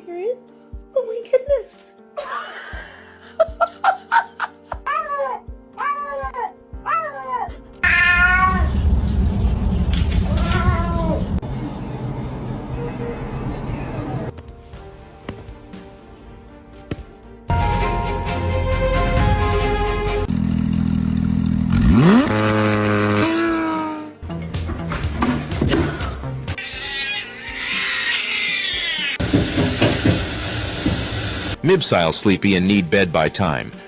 through? Oh my goodness. Mibsile sleepy and need bed by time.